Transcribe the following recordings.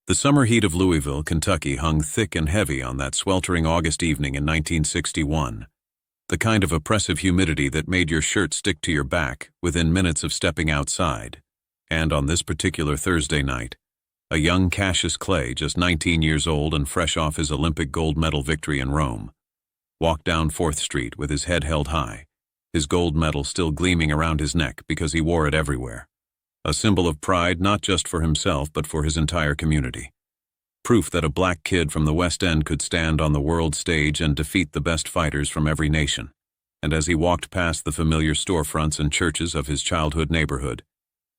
The summer heat of Louisville, Kentucky hung thick and heavy on that sweltering August evening in 1961, the kind of oppressive humidity that made your shirt stick to your back within minutes of stepping outside. And on this particular Thursday night, a young Cassius Clay, just 19 years old and fresh off his Olympic gold medal victory in Rome, walked down 4th Street with his head held high, his gold medal still gleaming around his neck because he wore it everywhere. A symbol of pride not just for himself but for his entire community. Proof that a black kid from the West End could stand on the world stage and defeat the best fighters from every nation. And as he walked past the familiar storefronts and churches of his childhood neighborhood,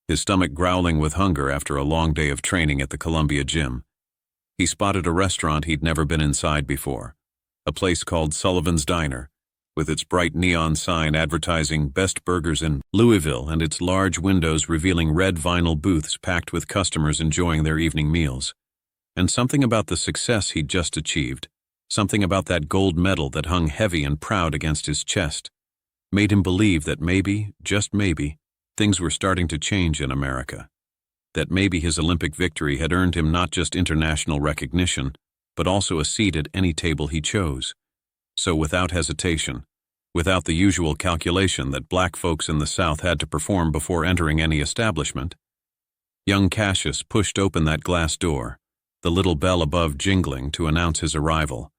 his stomach growling with hunger after a long day of training at the Columbia gym, he spotted a restaurant he'd never been inside before, a place called Sullivan's Diner, with its bright neon sign advertising best burgers in Louisville and its large windows revealing red vinyl booths packed with customers enjoying their evening meals. And something about the success he'd just achieved, something about that gold medal that hung heavy and proud against his chest, made him believe that maybe, just maybe, things were starting to change in America. That maybe his Olympic victory had earned him not just international recognition, but also a seat at any table he chose. So without hesitation, without the usual calculation that black folks in the South had to perform before entering any establishment, young Cassius pushed open that glass door, the little bell above jingling to announce his arrival,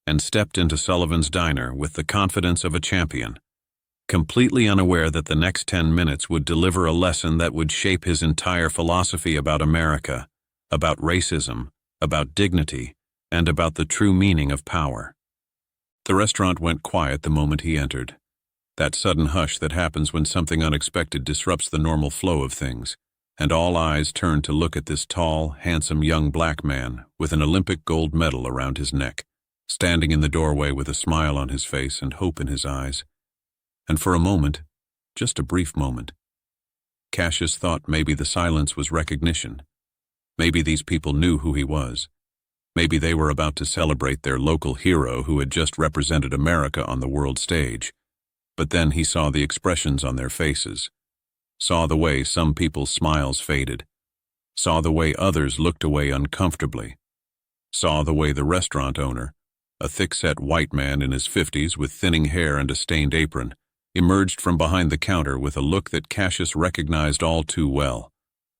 and stepped into Sullivan's Diner with the confidence of a champion, completely unaware that the next 10 minutes would deliver a lesson that would shape his entire philosophy about America, about racism, about dignity, and about the true meaning of power. The restaurant went quiet the moment he entered, that sudden hush that happens when something unexpected disrupts the normal flow of things, and all eyes turned to look at this tall, handsome young black man with an Olympic gold medal around his neck, standing in the doorway with a smile on his face and hope in his eyes. And for a moment, just a brief moment, Cassius thought maybe the silence was recognition. Maybe these people knew who he was. Maybe they were about to celebrate their local hero who had just represented America on the world stage. But then he saw the expressions on their faces, saw the way some people's smiles faded, saw the way others looked away uncomfortably, saw the way the restaurant owner, a thick-set white man in his 50s with thinning hair and a stained apron, emerged from behind the counter with a look that Cassius recognized all too well.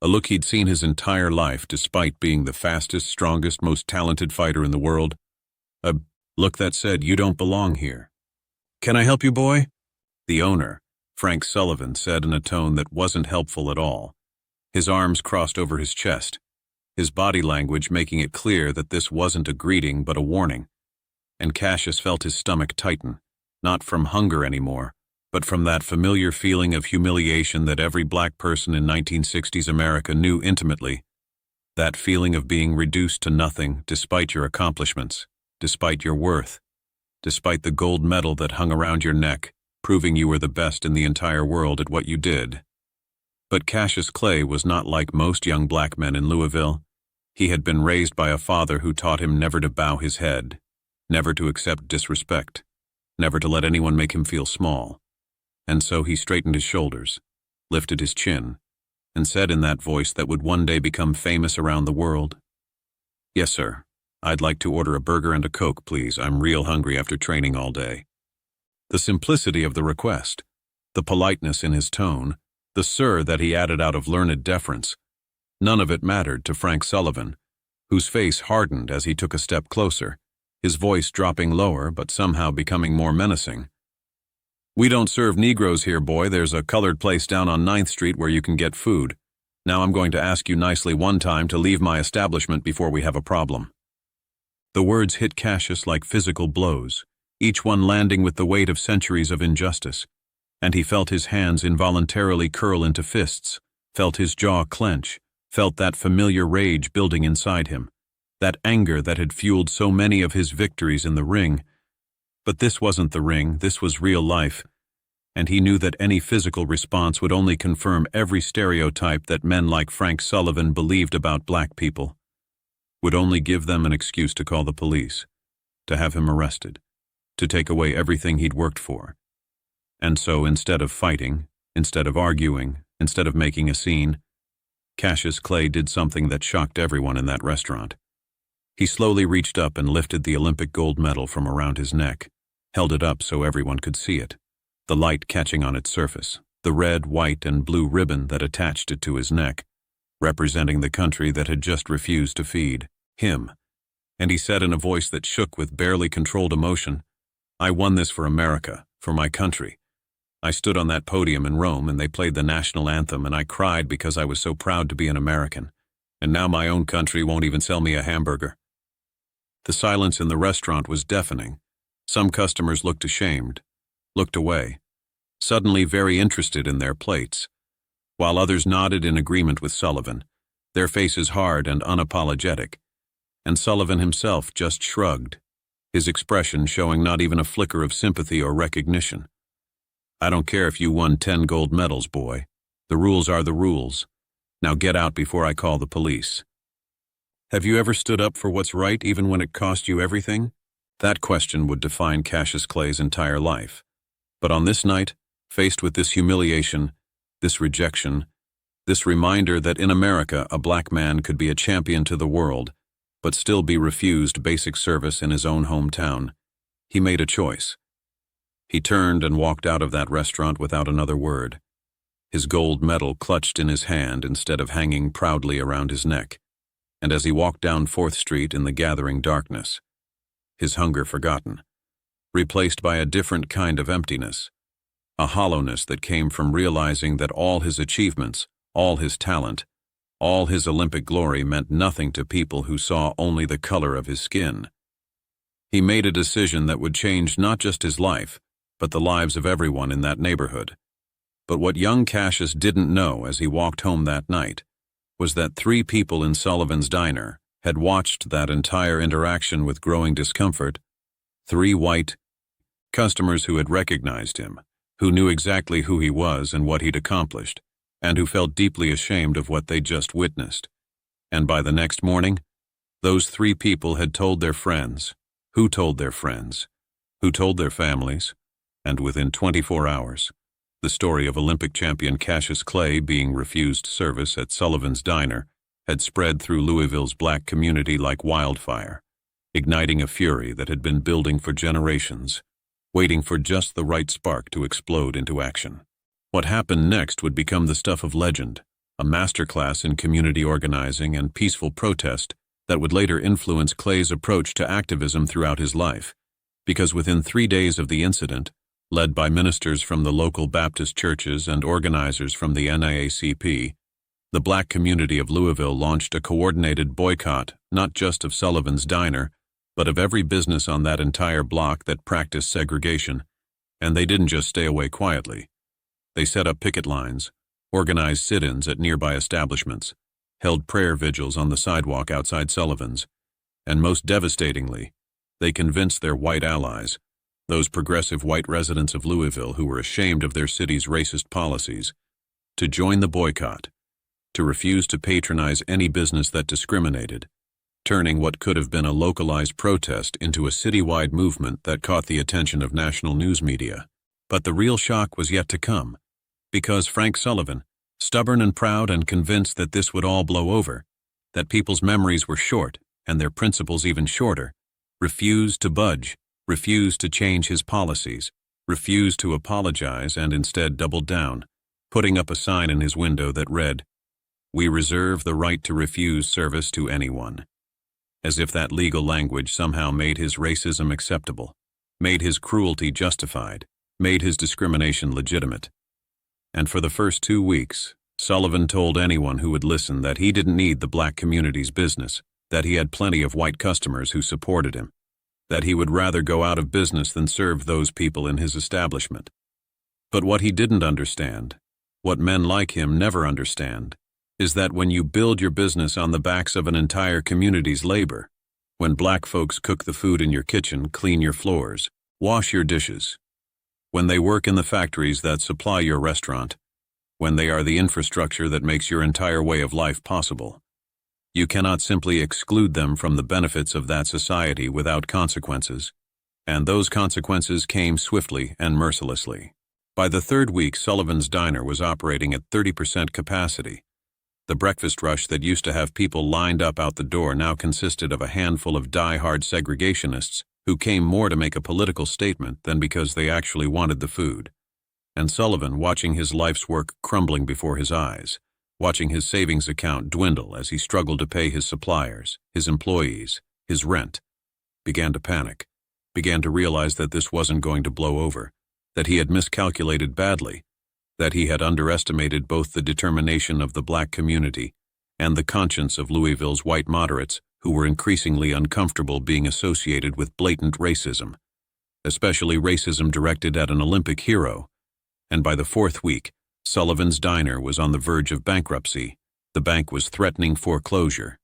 A look he'd seen his entire life despite being the fastest, strongest, most talented fighter in the world. A look that said, "You don't belong here." "Can I help you, boy?" The owner, Frank Sullivan, said in a tone that wasn't helpful at all. His arms crossed over his chest, his body language making it clear that this wasn't a greeting but a warning. And Cassius felt his stomach tighten, not from hunger anymore, but from that familiar feeling of humiliation that every black person in 1960s America knew intimately. That feeling of being reduced to nothing despite your accomplishments, despite your worth, despite the gold medal that hung around your neck, proving you were the best in the entire world at what you did. But Cassius Clay was not like most young black men in Louisville. He had been raised by a father who taught him never to bow his head, never to accept disrespect, never to let anyone make him feel small. And so he straightened his shoulders, lifted his chin, and said in that voice that would one day become famous around the world, "Yes, sir. I'd like to order a burger and a Coke, please. I'm real hungry after training all day." The simplicity of the request, the politeness in his tone, the sir that he added out of learned deference, none of it mattered to Frank Sullivan, whose face hardened as he took a step closer, his voice dropping lower but somehow becoming more menacing. "We don't serve Negroes here, boy. There's a colored place down on 9th Street where you can get food. Now I'm going to ask you nicely one time to leave my establishment before we have a problem." The words hit Cassius like physical blows, each one landing with the weight of centuries of injustice, and he felt his hands involuntarily curl into fists, felt his jaw clench, felt that familiar rage building inside him, that anger that had fueled so many of his victories in the ring. But this wasn't the ring, this was real life, and he knew that any physical response would only confirm every stereotype that men like Frank Sullivan believed about black people, would only give them an excuse to call the police, to have him arrested, to take away everything he'd worked for. And so instead of fighting, instead of arguing, instead of making a scene, Cassius Clay did something that shocked everyone in that restaurant. He slowly reached up and lifted the Olympic gold medal from around his neck, held it up so everyone could see it, the light catching on its surface, the red, white, and blue ribbon that attached it to his neck, representing the country that had just refused to feed him. And he said in a voice that shook with barely controlled emotion, "I won this for America, for my country. I stood on that podium in Rome and they played the national anthem and I cried because I was so proud to be an American. And now my own country won't even sell me a hamburger." The silence in the restaurant was deafening. Some customers looked ashamed, looked away, suddenly very interested in their plates, while others nodded in agreement with Sullivan, their faces hard and unapologetic. And Sullivan himself just shrugged, his expression showing not even a flicker of sympathy or recognition. "I don't care if you won 10 gold medals, boy. The rules are the rules. Now get out before I call the police." Have you ever stood up for what's right even when it cost you everything? That question would define Cassius Clay's entire life. But on this night, faced with this humiliation, this rejection, this reminder that in America a black man could be a champion to the world, but still be refused basic service in his own hometown, he made a choice. He turned and walked out of that restaurant without another word, his gold medal clutched in his hand instead of hanging proudly around his neck. And as he walked down 4th Street in the gathering darkness, his hunger forgotten, replaced by a different kind of emptiness, a hollowness that came from realizing that all his achievements, all his talent, all his Olympic glory meant nothing to people who saw only the color of his skin. He made a decision that would change not just his life, but the lives of everyone in that neighborhood. But what young Cassius didn't know as he walked home that night was that 3 people in Sullivan's diner had watched that entire interaction with growing discomfort. 3 white customers who had recognized him, who knew exactly who he was and what he'd accomplished, and who felt deeply ashamed of what they'd just witnessed. And by the next morning, those 3 people had told their friends, who told their friends, who told their families, and within 24 hours, the story of Olympic champion Cassius Clay being refused service at Sullivan's diner had spread through Louisville's black community like wildfire, igniting a fury that had been building for generations, waiting for just the right spark to explode into action. What happened next would become the stuff of legend, a masterclass in community organizing and peaceful protest that would later influence Clay's approach to activism throughout his life, because within 3 days of the incident, led by ministers from the local Baptist churches and organizers from the NAACP, the black community of Louisville launched a coordinated boycott not just of Sullivan's diner, but of every business on that entire block that practiced segregation. And they didn't just stay away quietly. They set up picket lines, organized sit-ins at nearby establishments, held prayer vigils on the sidewalk outside Sullivan's, and most devastatingly, they convinced their white allies, those progressive white residents of Louisville who were ashamed of their city's racist policies, to join the boycott, to refuse to patronize any business that discriminated, turning what could have been a localized protest into a citywide movement that caught the attention of national news media. But the real shock was yet to come, because Frank Sullivan, stubborn and proud and convinced that this would all blow over, that people's memories were short and their principles even shorter, refused to budge, refused to change his policies, refused to apologize, and instead doubled down, putting up a sign in his window that read, "We reserve the right to refuse service to anyone," as if that legal language somehow made his racism acceptable, made his cruelty justified, made his discrimination legitimate. And for the first 2 weeks, Sullivan told anyone who would listen that he didn't need the black community's business, that he had plenty of white customers who supported him, that he would rather go out of business than serve those people in his establishment. But what he didn't understand, what men like him never understand, is that when you build your business on the backs of an entire community's labor, when black folks cook the food in your kitchen, clean your floors, wash your dishes, when they work in the factories that supply your restaurant, when they are the infrastructure that makes your entire way of life possible, you cannot simply exclude them from the benefits of that society without consequences, and those consequences came swiftly and mercilessly. By the 3rd week, Sullivan's diner was operating at 30% capacity, The breakfast rush that used to have people lined up out the door now consisted of a handful of die-hard segregationists who came more to make a political statement than because they actually wanted the food. And Sullivan, watching his life's work crumbling before his eyes, watching his savings account dwindle as he struggled to pay his suppliers, his employees, his rent, began to panic, began to realize that this wasn't going to blow over, that he had miscalculated badly, that he had underestimated both the determination of the black community and the conscience of Louisville's white moderates who were increasingly uncomfortable being associated with blatant racism, especially racism directed at an Olympic hero. And by the fourth week, Sullivan's diner was on the verge of bankruptcy. The bank was threatening foreclosure.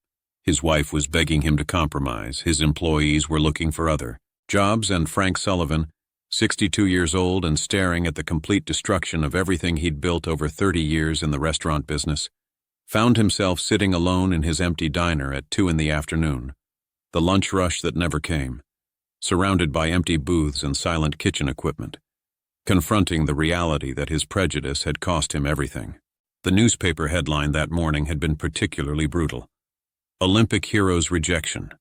His wife was begging him to compromise. His employees were looking for other jobs, and Frank Sullivan, 62 years old and staring at the complete destruction of everything he'd built over 30 years in the restaurant business, found himself sitting alone in his empty diner at 2 p.m, the lunch rush that never came, surrounded by empty booths and silent kitchen equipment, confronting the reality that his prejudice had cost him everything. The newspaper headline that morning had been particularly brutal. Olympic hero's rejection.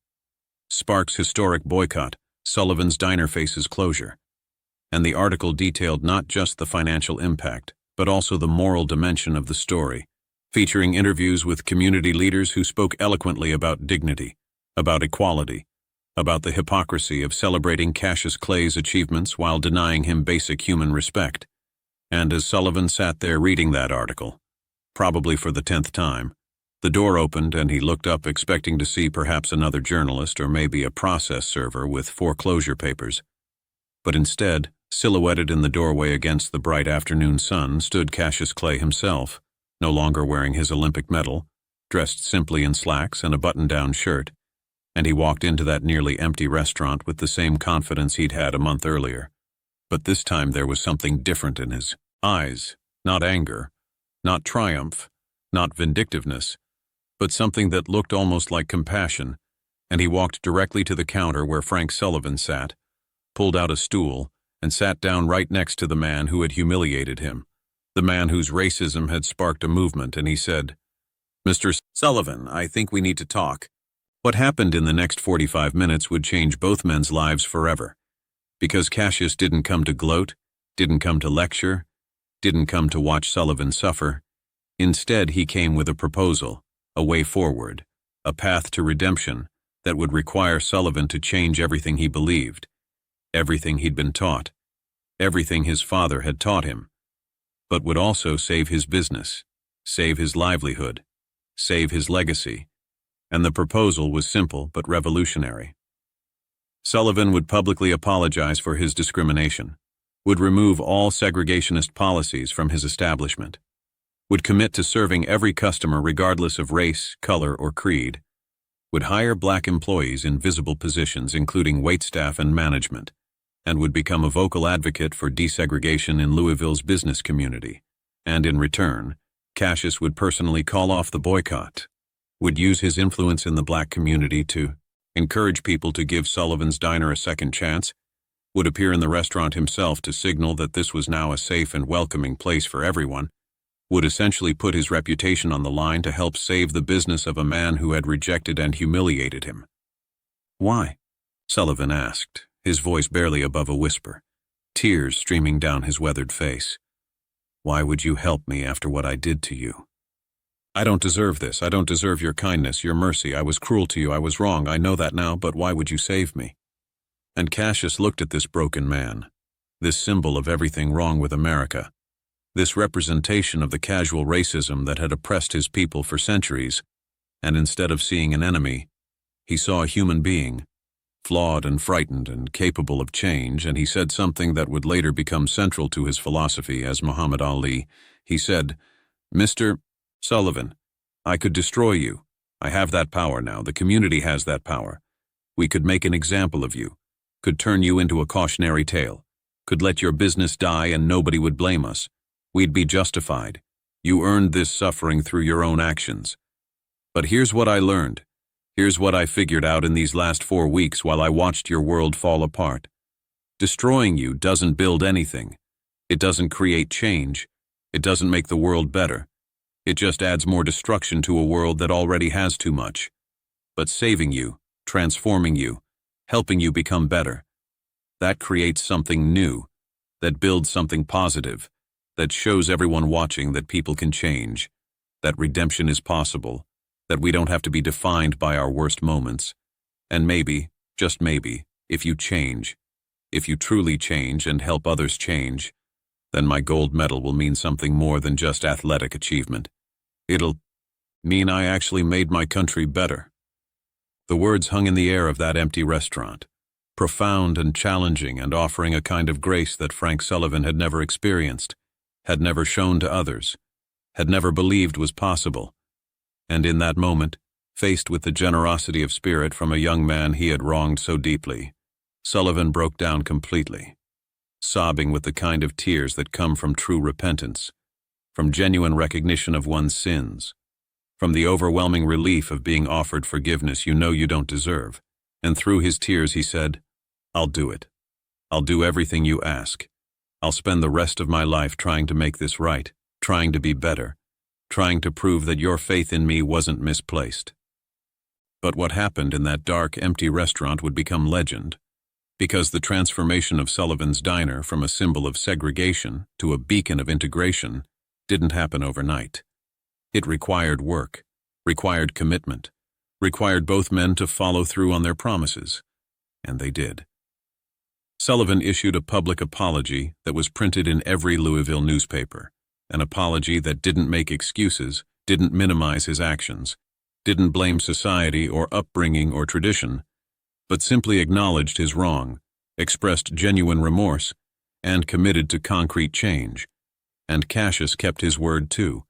Sparks historic boycott, Sullivan's diner faces closure. And the article detailed not just the financial impact, but also the moral dimension of the story, featuring interviews with community leaders who spoke eloquently about dignity, about equality, about the hypocrisy of celebrating Cassius Clay's achievements while denying him basic human respect. And as Sullivan sat there reading that article, probably for the 10th time, the door opened and he looked up expecting to see perhaps another journalist or maybe a process server with foreclosure papers. But instead, silhouetted in the doorway against the bright afternoon sun, stood Cassius Clay himself, no longer wearing his Olympic medal, dressed simply in slacks and a button-down shirt, and he walked into that nearly empty restaurant with the same confidence he'd had a month earlier. But this time there was something different in his eyes, not anger, not triumph, not vindictiveness, but something that looked almost like compassion, and he walked directly to the counter where Frank Sullivan sat, pulled out a stool, and sat down right next to the man who had humiliated him, the man whose racism had sparked a movement, and he said, "Mr. Sullivan, I think we need to talk." What happened in the next 45 minutes would change both men's lives forever, because Cassius didn't come to gloat, didn't come to lecture, didn't come to watch Sullivan suffer. Instead, he came with a proposal, a way forward, a path to redemption that would require Sullivan to change everything he believed, everything he'd been taught, everything his father had taught him, but would also save his business, save his livelihood, save his legacy. And the proposal was simple but revolutionary. Sullivan would publicly apologize for his discrimination, would remove all segregationist policies from his establishment, would commit to serving every customer regardless of race, color, or creed, would hire black employees in visible positions including waitstaff and management, and would become a vocal advocate for desegregation in Louisville's business community. And in return, Cassius would personally call off the boycott, would use his influence in the black community to encourage people to give Sullivan's Diner a second chance, would appear in the restaurant himself to signal that this was now a safe and welcoming place for everyone, would essentially put his reputation on the line to help save the business of a man who had rejected and humiliated him. "Why?" Sullivan asked, his voice barely above a whisper, tears streaming down his weathered face. "Why would you help me after what I did to you? I don't deserve this. I don't deserve your kindness, your mercy. I was cruel to you. I was wrong. I know that now, but why would you save me?" And Cassius looked at this broken man, this symbol of everything wrong with America, this representation of the casual racism that had oppressed his people for centuries, and instead of seeing an enemy, he saw a human being, flawed and frightened and capable of change, and he said something that would later become central to his philosophy as Muhammad Ali. He said, "Mr. Sullivan, I could destroy you. I have that power now. The community has that power. We could make an example of you, could turn you into a cautionary tale, could let your business die and nobody would blame us. We'd be justified. You earned this suffering through your own actions. But here's what I learned. Here's what I figured out in these last 4 weeks while I watched your world fall apart. Destroying you doesn't build anything. It doesn't create change. It doesn't make the world better. It just adds more destruction to a world that already has too much. But saving you, transforming you, helping you become better, that creates something new, that builds something positive, that shows everyone watching that people can change, that redemption is possible, that we don't have to be defined by our worst moments. And maybe, just maybe, if you change, if you truly change and help others change, then my gold medal will mean something more than just athletic achievement. It'll mean I actually made my country better. The words hung in the air of that empty restaurant, profound and challenging and offering a kind of grace that Frank Sullivan had never experienced, had never shown to others, had never believed was possible. And in that moment, faced with the generosity of spirit from a young man he had wronged so deeply, Sullivan broke down completely, sobbing with the kind of tears that come from true repentance, from genuine recognition of one's sins, from the overwhelming relief of being offered forgiveness you know you don't deserve. And through his tears he said, "I'll do it. I'll do everything you ask. I'll spend the rest of my life trying to make this right, trying to be better, trying to prove that your faith in me wasn't misplaced." But what happened in that dark, empty restaurant would become legend, because the transformation of Sullivan's Diner from a symbol of segregation to a beacon of integration didn't happen overnight. It required work, required commitment, required both men to follow through on their promises, and they did. Sullivan issued a public apology that was printed in every Louisville newspaper, an apology that didn't make excuses, didn't minimize his actions, didn't blame society or upbringing or tradition, but simply acknowledged his wrong, expressed genuine remorse, and committed to concrete change. And Cassius kept his word too,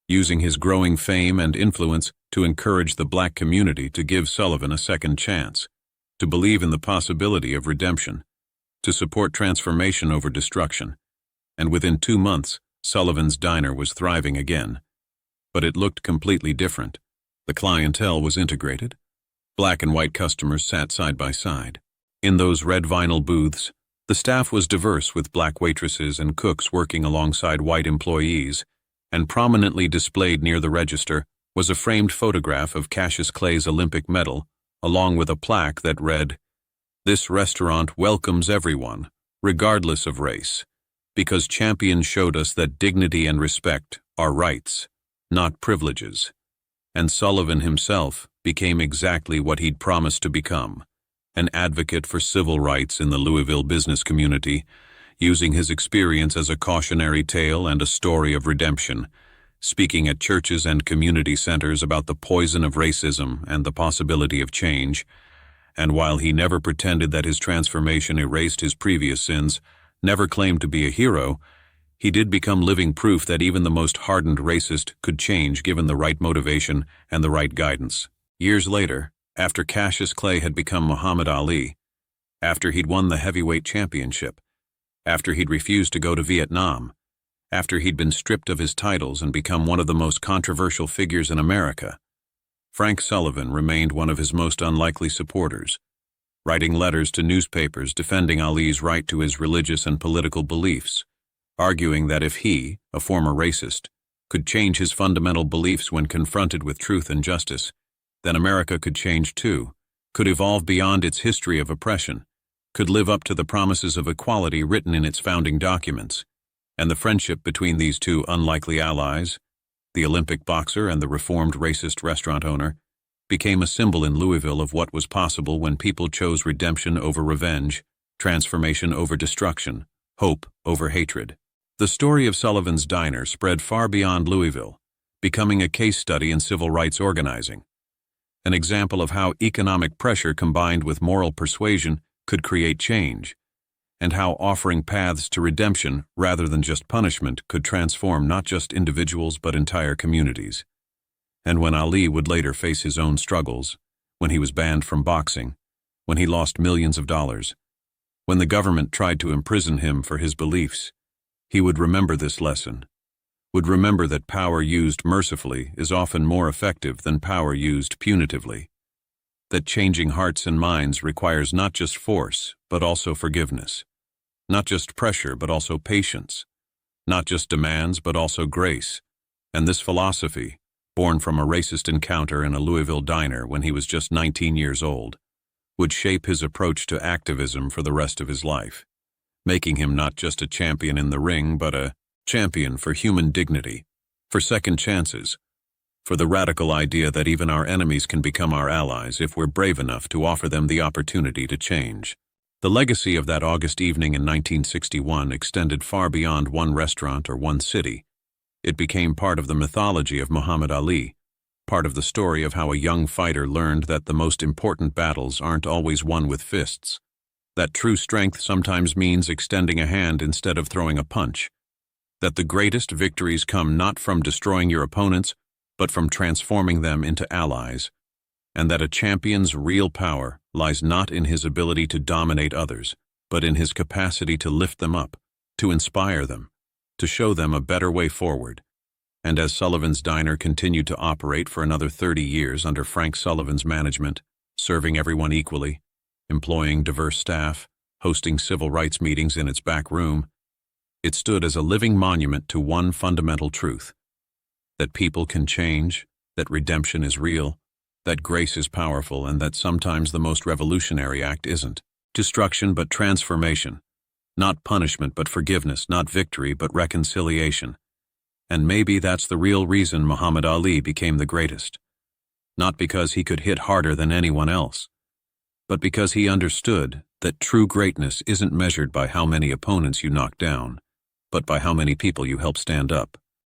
using his growing fame and influence to encourage the black community to give Sullivan a second chance, to believe in the possibility of redemption, to support transformation over destruction. And within 2 months, Sullivan's Diner was thriving again. But it looked completely different. The clientele was integrated. Black and white customers sat side by side. In those red vinyl booths, the staff was diverse, with black waitresses and cooks working alongside white employees, and prominently displayed near the register was a framed photograph of Cassius Clay's Olympic medal, along with a plaque that read, "This restaurant welcomes everyone, regardless of race, because champions showed us that dignity and respect are rights, not privileges." And Sullivan himself became exactly what he'd promised to become, an advocate for civil rights in the Louisville business community, using his experience as a cautionary tale and a story of redemption, speaking at churches and community centers about the poison of racism and the possibility of change. And while he never pretended that his transformation erased his previous sins, never claimed to be a hero, he did become living proof that even the most hardened racist could change given the right motivation and the right guidance. Years later, after Cassius Clay had become Muhammad Ali, after he'd won the heavyweight championship, after he'd refused to go to Vietnam, after he'd been stripped of his titles and become one of the most controversial figures in America, Frank Sullivan remained one of his most unlikely supporters, writing letters to newspapers defending Ali's right to his religious and political beliefs, arguing that if he, a former racist, could change his fundamental beliefs when confronted with truth and justice, then America could change too, could evolve beyond its history of oppression, could live up to the promises of equality written in its founding documents. And the friendship between these two unlikely allies, the Olympic boxer and the reformed racist restaurant owner, became a symbol in Louisville of what was possible when people chose redemption over revenge, transformation over destruction, hope over hatred. The story of Sullivan's Diner spread far beyond Louisville, becoming a case study in civil rights organizing, an example of how economic pressure combined with moral persuasion could create change, and how offering paths to redemption rather than just punishment could transform not just individuals but entire communities. And when Ali would later face his own struggles, when he was banned from boxing, when he lost millions of dollars, when the government tried to imprison him for his beliefs, he would remember this lesson, would remember that power used mercifully is often more effective than power used punitively, that changing hearts and minds requires not just force, but also forgiveness, not just pressure, but also patience, not just demands, but also grace, And this philosophy, born from a racist encounter in a Louisville diner when he was just 19 years old, would shape his approach to activism for the rest of his life, making him not just a champion in the ring, but a champion for human dignity, for second chances, for the radical idea that even our enemies can become our allies if we're brave enough to offer them the opportunity to change. The legacy of that August evening in 1961 extended far beyond one restaurant or one city. It became part of the mythology of Muhammad Ali, part of the story of how a young fighter learned that the most important battles aren't always won with fists, that true strength sometimes means extending a hand instead of throwing a punch, that the greatest victories come not from destroying your opponents, but from transforming them into allies, and that a champion's real power lies not in his ability to dominate others, but in his capacity to lift them up, to inspire them, to show them a better way forward. And as Sullivan's Diner continued to operate for another 30 years under Frank Sullivan's management, serving everyone equally, employing diverse staff, hosting civil rights meetings in its back room, it stood as a living monument to one fundamental truth: that people can change, that redemption is real, that grace is powerful, and that sometimes the most revolutionary act isn't destruction but transformation, not punishment but forgiveness, not victory but reconciliation. And maybe that's the real reason Muhammad Ali became the greatest. Not because he could hit harder than anyone else, but because he understood that true greatness isn't measured by how many opponents you knock down, but by how many people you help stand up.